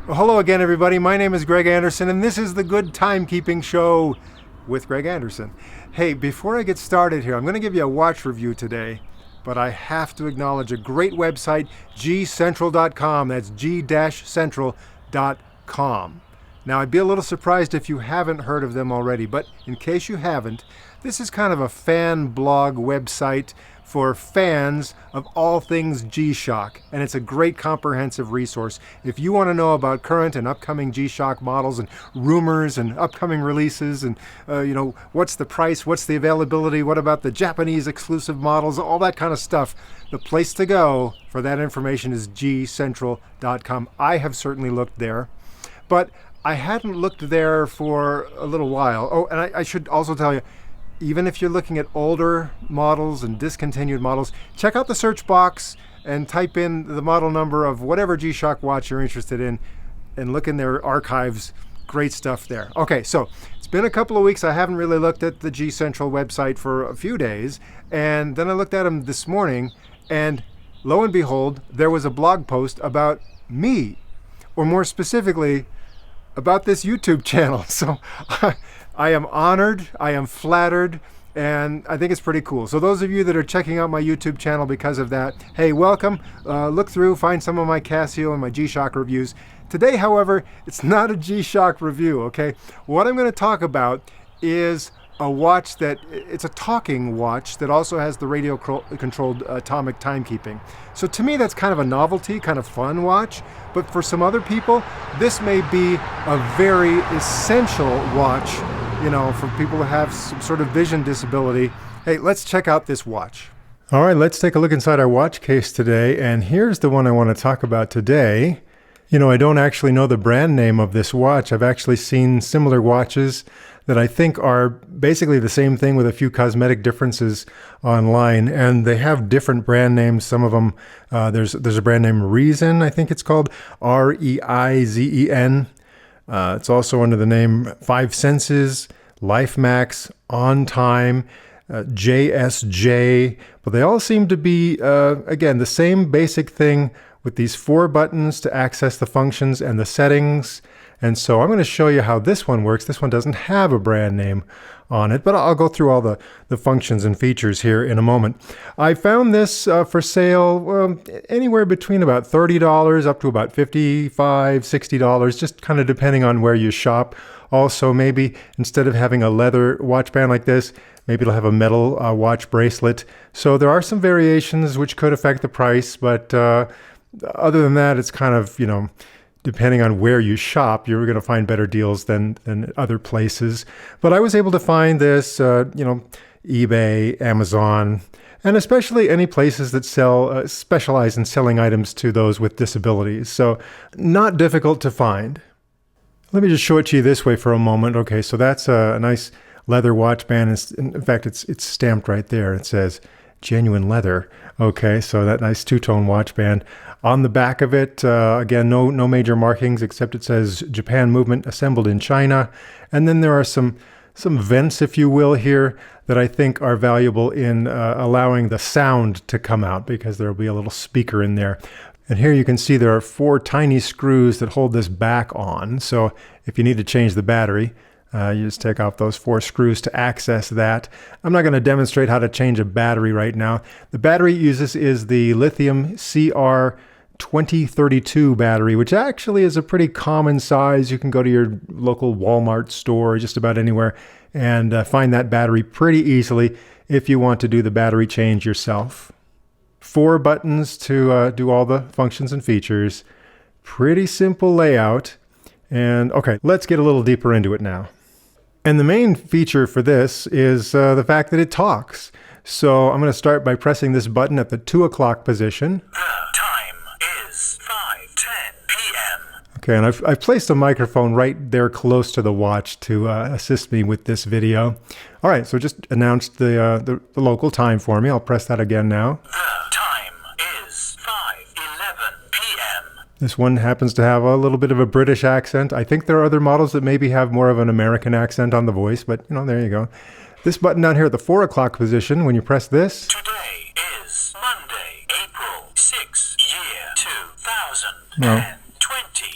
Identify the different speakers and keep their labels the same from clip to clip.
Speaker 1: Well, hello again, everybody. My name is Greg Anderson, and this is the Good Timekeeping Show with Greg Anderson. Hey, before I get started here, I'm going to give you a watch review today, but I have to acknowledge a great website, gcentral.com. That's g-central.com. Now, I'd be a little surprised if you haven't heard of them already, but in case you haven't, this is kind of a fan blog website for fans of all things G-Shock, and it's a great comprehensive resource. If you want to know about current and upcoming G-Shock models and rumors and upcoming releases and, what's the price, what's the availability, what about the Japanese exclusive models, all that kind of stuff, the place to go for that information is gcentral.com. I have certainly looked there, but I hadn't looked there for a little while. Oh, and I should also tell you, even if you're looking at older models and discontinued models, check out the search box and type in the model number of whatever G-Shock watch you're interested in and look in their archives. Great stuff there. Okay, so it's been a couple of weeks. I haven't really looked at the G Central website for a few days, and then I looked at them this morning, and lo and behold, there was a blog post about me, or more specifically, about this YouTube channel. So I am honored, I am flattered, and I think it's pretty cool. So those of you that are checking out my YouTube channel because of that, hey, welcome. Look through, find some of my Casio and my G-Shock reviews. Today, however, it's not a G-Shock review, okay? What I'm going to talk about is a watch it's a talking watch that also has the radio-controlled atomic timekeeping. So to me, that's kind of a novelty, kind of fun watch. But for some other people, this may be a very essential watch, for people that have some sort of vision disability. Hey, let's check out this watch. All right, let's take a look inside our watch case today. And here's the one I want to talk about today. I don't actually know the brand name of this watch. I've actually seen similar watches that I think are basically the same thing with a few cosmetic differences online, and they have different brand names. Some of them, there's a brand name Reason, I think it's called, Reizen. It's also under the name Five Senses, Life Max, On Time, JSJ, but they all seem to be, again, the same basic thing with these 4 buttons to access the functions and the settings. And so I'm going to show you how this one works. This one doesn't have a brand name on it, but I'll go through all the functions and features here in a moment. I found this for sale anywhere between about $30 up to about $55, $60, just kind of depending on where you shop. Also, maybe instead of having a leather watch band like this, maybe it'll have a metal watch bracelet. So there are some variations which could affect the price, but other than that, it's kind of, depending on where you shop, you're going to find better deals than other places. But I was able to find this, eBay, Amazon, and especially any places that specialize in selling items to those with disabilities. So not difficult to find. Let me just show it to you this way for a moment. Okay, so that's a nice leather watch band. In fact, it's stamped right there. It says genuine leather. Okay, so that nice two-tone watch band. On the back of it, again, no major markings, except it says Japan Movement assembled in China. And then there are some vents, if you will, here that I think are valuable in allowing the sound to come out, because there will be a little speaker in there. And here you can see there are 4 tiny screws that hold this back on. So if you need to change the battery, you just take off those 4 screws to access that. I'm not going to demonstrate how to change a battery right now. The battery it uses is the lithium CR2032 battery, which actually is a pretty common size. You can go to your local Walmart store or just about anywhere and find that battery pretty easily if you want to do the battery change yourself. 4 buttons to do all the functions and features. Pretty simple layout. And okay, let's get a little deeper into it now. And the main feature for this is the fact that it talks. So I'm going to start by pressing this button at the 2 o'clock position.
Speaker 2: The time is 5:10 p.m.
Speaker 1: Okay, and I've placed a microphone right there close to the watch to assist me with this video. All right, so just announced the local time for me. I'll press that again now.
Speaker 2: The time is 5:11 p.m.
Speaker 1: This one happens to have a little bit of a British accent. I think there are other models that maybe have more of an American accent on the voice, but there you go. This button down here at the 4 o'clock position, when you press this.
Speaker 2: Today is Monday, April 6, year 2020.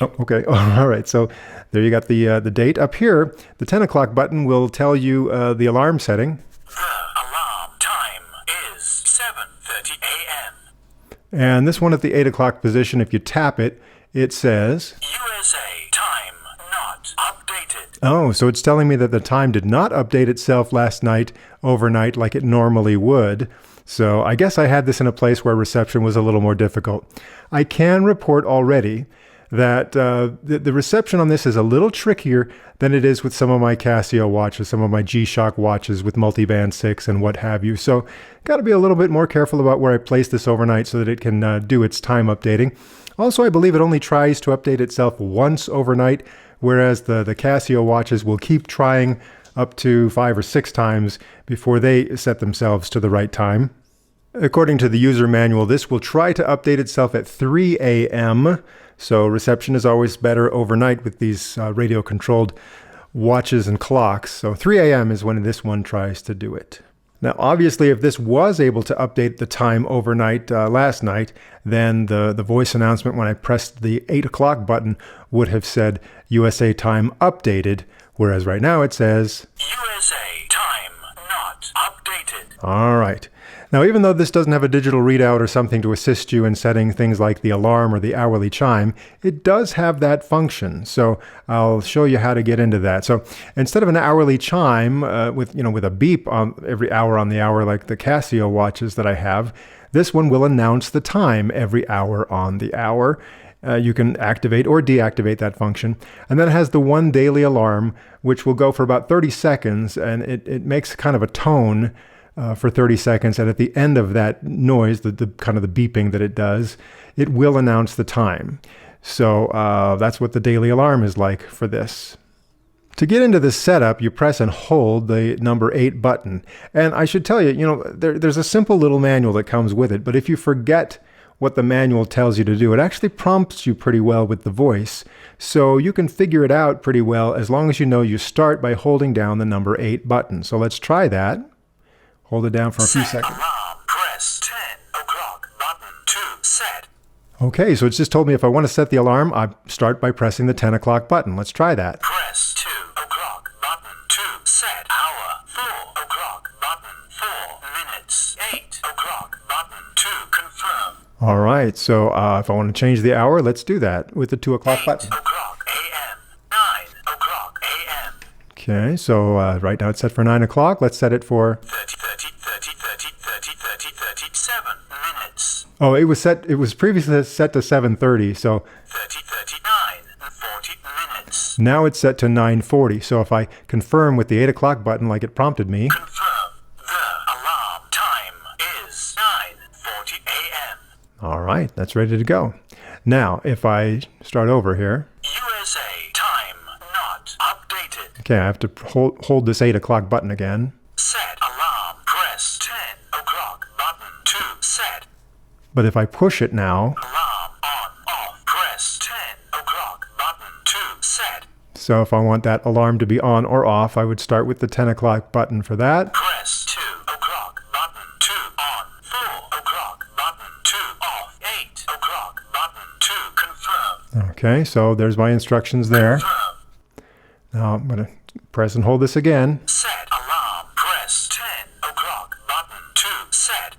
Speaker 2: 20.
Speaker 1: Oh, okay. All right. So there you got the date. Up here, the 10 o'clock button will tell you the alarm setting.
Speaker 2: The alarm time is 7:30 a.m.
Speaker 1: And this one at the 8 o'clock position, if you tap it, it says...
Speaker 2: USA time not updated.
Speaker 1: Oh, so it's telling me that the time did not update itself last night overnight like it normally would. So I guess I had this in a place where reception was a little more difficult. I can report already that the reception on this is a little trickier than it is with some of my Casio watches, some of my G-Shock watches with multiband 6 and what have you. So got to be a little bit more careful about where I place this overnight so that it can do its time updating. Also, I believe it only tries to update itself once overnight, whereas the Casio watches will keep trying up to 5 or 6 times before they set themselves to the right time. According to the user manual, this will try to update itself at 3 a.m., so reception is always better overnight with these radio-controlled watches and clocks. So 3 a.m. is when this one tries to do it. Now, obviously, if this was able to update the time overnight last night, then the voice announcement when I pressed the 8 o'clock button would have said USA time updated, whereas right now it says
Speaker 2: USA time not updated.
Speaker 1: All right. Now, even though this doesn't have a digital readout or something to assist you in setting things like the alarm or the hourly chime, it does have that function. So I'll show you how to get into that. So instead of an hourly chime with a beep on every hour on the hour like the Casio watches that I have, this one will announce the time every hour on the hour. You can activate or deactivate that function. And then it has the one daily alarm, which will go for about 30 seconds, and it makes kind of a tone for 30 seconds, and at the end of that noise, the kind of the beeping that it does, it will announce the time. So that's what the daily alarm is like for this. To get into this setup, you press and hold the number 8 button. And I should tell you, there's a simple little manual that comes with it, but if you forget what the manual tells you to do, it actually prompts you pretty well with the voice. So you can figure it out pretty well as long as you know you start by holding down the number 8 button. So let's try that. Hold it down for a few seconds.
Speaker 2: Alarm, press 10 o'clock button to set.
Speaker 1: Okay, so it's just told me if I want to set the alarm, I start by pressing the 10 o'clock button. Let's try that.
Speaker 2: Press 2 o'clock button to set. Hour, 4 o'clock button, 4 minutes, 8 o'clock button to confirm.
Speaker 1: All right, so if I want to change the hour, let's do that with the 2 o'clock button.
Speaker 2: 8 o'clock a.m., 9 o'clock a.m.
Speaker 1: Okay, so right now it's set for 9 o'clock. Let's set it for...
Speaker 2: 37 minutes.
Speaker 1: Oh, it was previously set to 7:30, so
Speaker 2: 39 and 40 minutes.
Speaker 1: now it's set to 9:40. So if I confirm with the 8 o'clock button like it prompted me,
Speaker 2: Confirm. The alarm time is 9:40 a.m.
Speaker 1: all right, that's ready to go. Now, if I start over here,
Speaker 2: USA time not updated.
Speaker 1: okay, I have to hold this 8 o'clock button again.
Speaker 2: Set alarm. Press 10 o'clock button to set.
Speaker 1: But if I push it now,
Speaker 2: Alarm on off. Press 10 o'clock button to set.
Speaker 1: so if I want that alarm to be on or off, I would start with the 10 o'clock button for that.
Speaker 2: Press 2 o'clock button to on. 4 o'clock button to off. 8 o'clock button to confirm.
Speaker 1: Okay, so there's my instructions there.
Speaker 2: Confirm.
Speaker 1: Now I'm going to press and hold this again.
Speaker 2: Set alarm. Press 10 o'clock button to set.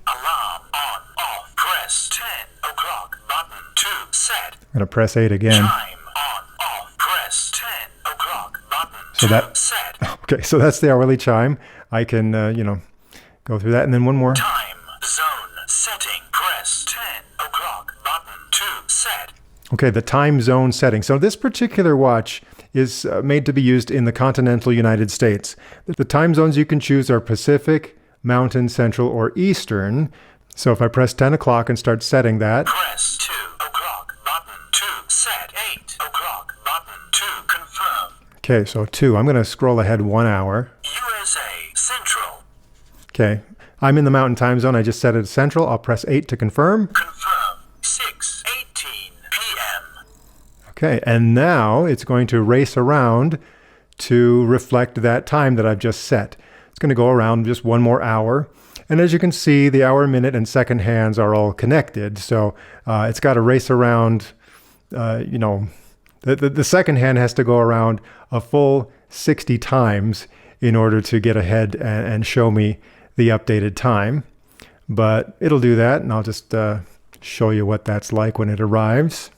Speaker 2: Alarm on off. Press 10 o'clock button to set.
Speaker 1: I'm going to press 8 again.
Speaker 2: Time on off. Press 10 o'clock button
Speaker 1: So
Speaker 2: to
Speaker 1: that-
Speaker 2: set.
Speaker 1: Okay, so that's the hourly chime. I can, go through that. And then one more.
Speaker 2: Time zone setting. Press 10 o'clock button to set.
Speaker 1: Okay, the time zone setting. So this particular watch is made to be used in the continental United States. The time zones you can choose are Pacific, Mountain, Central, or Eastern. So if I press 10 o'clock and start setting that,
Speaker 2: Press 2 o'clock button to set. 8 o'clock button to confirm.
Speaker 1: okay, so 2. I'm going to scroll ahead 1 hour.
Speaker 2: USA Central.
Speaker 1: Okay, I'm in the Mountain time zone. I just set it to Central. I'll press 8 to confirm.
Speaker 2: Confirm. 6:18 p.m.
Speaker 1: Okay, and now it's going to race around to reflect that time that I've just set. It's going to go around just 1 more hour. And as you can see, the hour, minute, and second hands are all connected. So it's got to race around the second hand has to go around a full 60 times in order to get ahead and show me the updated time. But it'll do that, and I'll just show you what that's like when it arrives.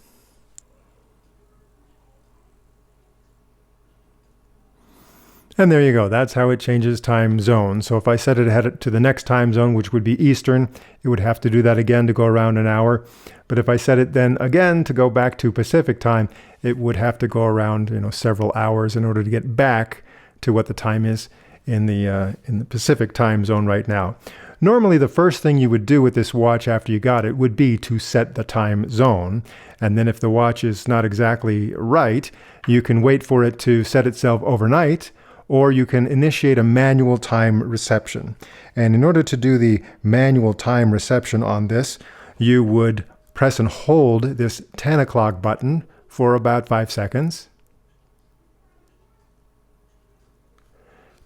Speaker 1: And there you go. That's how it changes time zone. So if I set it ahead to the next time zone, which would be Eastern, it would have to do that again to go around an hour. But if I set it then again to go back to Pacific time, it would have to go around, several hours in order to get back to what the time is in the Pacific time zone right now. Normally, the first thing you would do with this watch after you got it would be to set the time zone. And then if the watch is not exactly right, you can wait for it to set itself overnight, or you can initiate a manual time reception. And in order to do the manual time reception on this, you would press and hold this 10 o'clock button for about 5 seconds.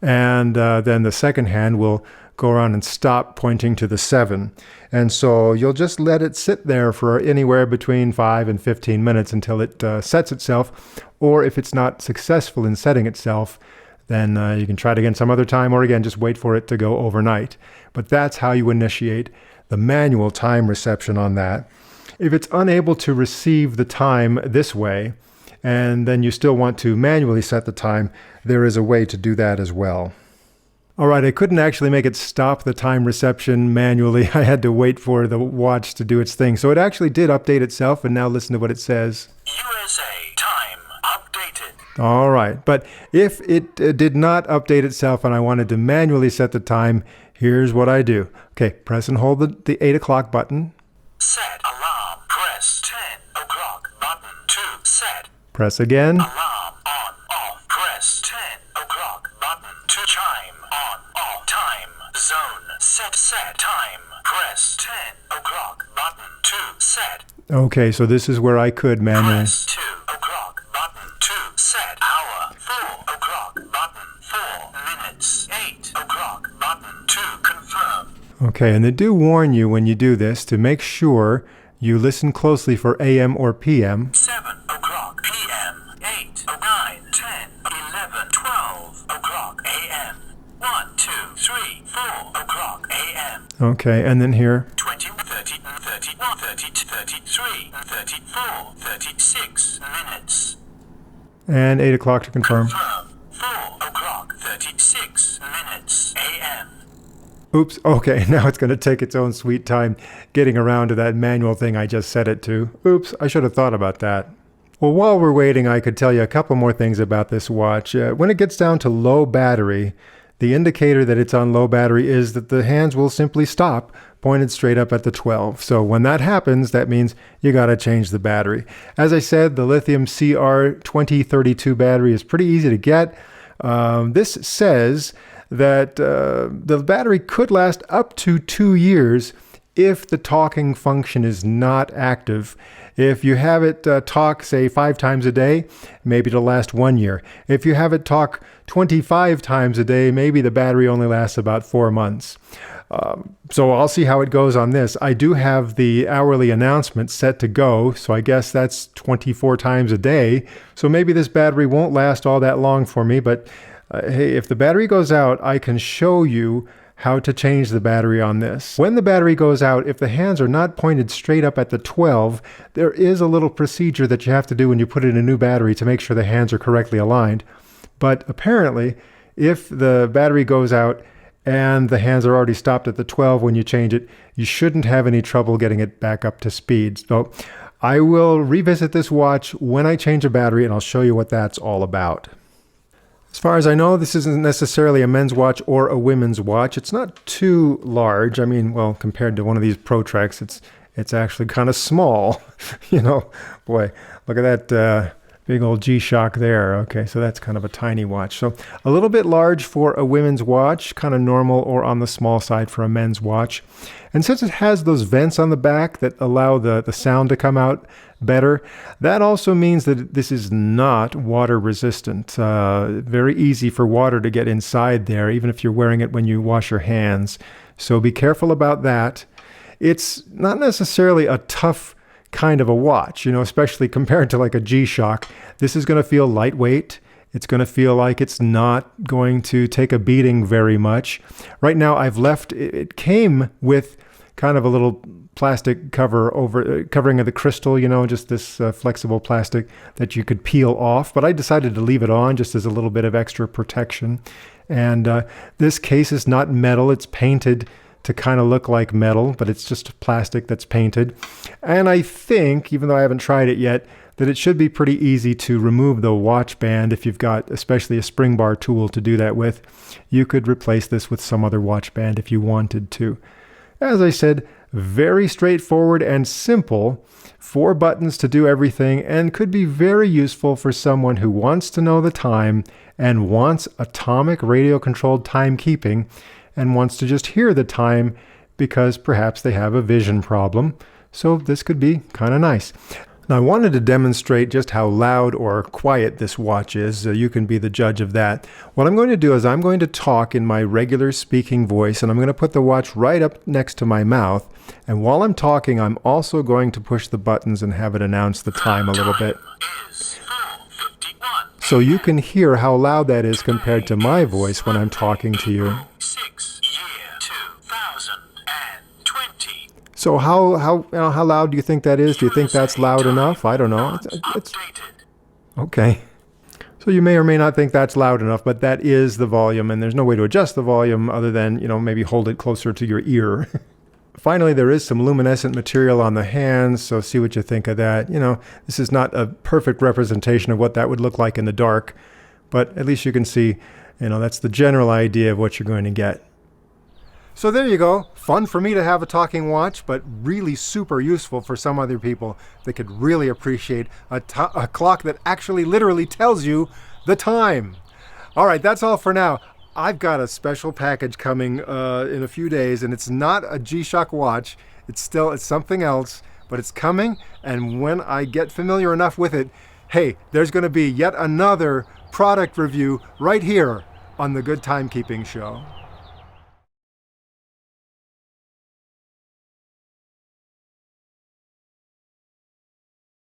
Speaker 1: And then the second hand will go around and stop pointing to the 7. And so you'll just let it sit there for anywhere between 5 and 15 minutes until it sets itself. Or if it's not successful in setting itself, then you can try it again some other time, or again, just wait for it to go overnight. But that's how you initiate the manual time reception on that. If it's unable to receive the time this way, and then you still want to manually set the time, there is a way to do that as well. All right, I couldn't actually make it stop the time reception manually. I had to wait for the watch to do its thing. So it actually did update itself, and now listen to what it says.
Speaker 2: USA time updated.
Speaker 1: All right, but if it did not update itself and I wanted to manually set the time, here's what I do. Okay, press and hold the 8 o'clock button.
Speaker 2: Set alarm. Press 10 o'clock button to set.
Speaker 1: Press again.
Speaker 2: Alarm on off. Press 10 o'clock button to chime on off. Time zone set time. Press 10 o'clock button to set.
Speaker 1: Okay, so this is where I could manually.
Speaker 2: Press 2 o'clock button to set. Hour. 4 o'clock button 4 minutes. 8 o'clock button to confirm.
Speaker 1: Okay, and they do warn you when you do this to make sure you listen closely for AM or PM.
Speaker 2: 7 o'clock PM. 8, 9, 10, 11, 12 o'clock AM. 1, 2, 3, 4 o'clock AM.
Speaker 1: Okay, and then here.
Speaker 2: 20, 30, 31, 30, 33, 34, 36 minutes.
Speaker 1: And 8 o'clock to confirm.
Speaker 2: Confirm. 4 o'clock 36 minutes AM.
Speaker 1: Oops, okay, now it's going to take its own sweet time getting around to that manual thing I just set it to. Oops, I should have thought about that. Well, while we're waiting, I could tell you a couple more things about this watch. When it gets down to low battery, the indicator that it's on low battery is that the hands will simply stop, pointed straight up at the 12. So when that happens, that means you got to change the battery. As I said, the lithium CR2032 battery is pretty easy to get. This says that the battery could last up to 2 years if the talking function is not active. If you have it talk, say, 5 times a day, maybe it'll last 1 year. If you have it talk 25 times a day, maybe the battery only lasts about 4 months. So I'll see how it goes on this. I do have the hourly announcement set to go, so I guess that's 24 times a day. So maybe this battery won't last all that long for me, but hey, if the battery goes out, I can show you how to change the battery on this. When the battery goes out, if the hands are not pointed straight up at the 12, there is a little procedure that you have to do when you put in a new battery to make sure the hands are correctly aligned. But apparently, if the battery goes out and the hands are already stopped at the 12 when you change it, you shouldn't have any trouble getting it back up to speed. So I will revisit this watch when I change a battery, and I'll show you what that's all about. As far as I know, this isn't necessarily a men's watch or a women's watch. It's not too large. I mean, well, compared to one of these Pro Treks, it's actually kind of small. Boy, look at that big old G-Shock there. Okay, so that's kind of a tiny watch. So a little bit large for a women's watch, kind of normal or on the small side for a men's watch. And since it has those vents on the back that allow the sound to come out better, that also means that this is not water resistant. Very easy for water to get inside there, even if you're wearing it when you wash your hands. So be careful about that. It's not necessarily a tough kind of a watch, especially compared to like a G-Shock. This is going to feel lightweight. It's going to feel like it's not going to take a beating very much. Right now I've left, it came with kind of a little plastic cover covering of the crystal, just this flexible plastic that you could peel off. But I decided to leave it on just as a little bit of extra protection. And this case is not metal. It's painted to kind of look like metal, but it's just plastic that's painted. And I think, even though I haven't tried it yet, that it should be pretty easy to remove the watch band if you've got especially a spring bar tool to do that with. You could replace this with some other watch band if you wanted to. As I said, very straightforward and simple. 4 buttons to do everything, and could be very useful for someone who wants to know the time and wants atomic radio-controlled timekeeping and wants to just hear the time because perhaps they have a vision problem. So this could be kind of nice. Now, I wanted to demonstrate just how loud or quiet this watch is. You can be the judge of that. What I'm going to do is I'm going to talk in my regular speaking voice, and I'm going to put the watch right up next to my mouth. And while I'm talking, I'm also going to push the buttons and have it announce the time a little bit. So you can hear how loud that is compared to my voice when I'm talking to you. So how loud do you think that is? Do you think that's loud enough? I don't know. It's okay. So you may or may not think that's loud enough, but that is the volume, and there's no way to adjust the volume other than, maybe hold it closer to your ear. Finally, there is some luminescent material on the hands, so see what you think of that. This is not a perfect representation of what that would look like in the dark, but at least you can see, that's the general idea of what you're going to get. So there you go. Fun for me to have a talking watch, but really super useful for some other people that could really appreciate a clock that actually literally tells you the time. All right, that's all for now. I've got a special package coming in a few days, and it's not a G-Shock watch. It's something else, but it's coming, and when I get familiar enough with it, hey, there's going to be yet another product review right here on the Good Timekeeping Show.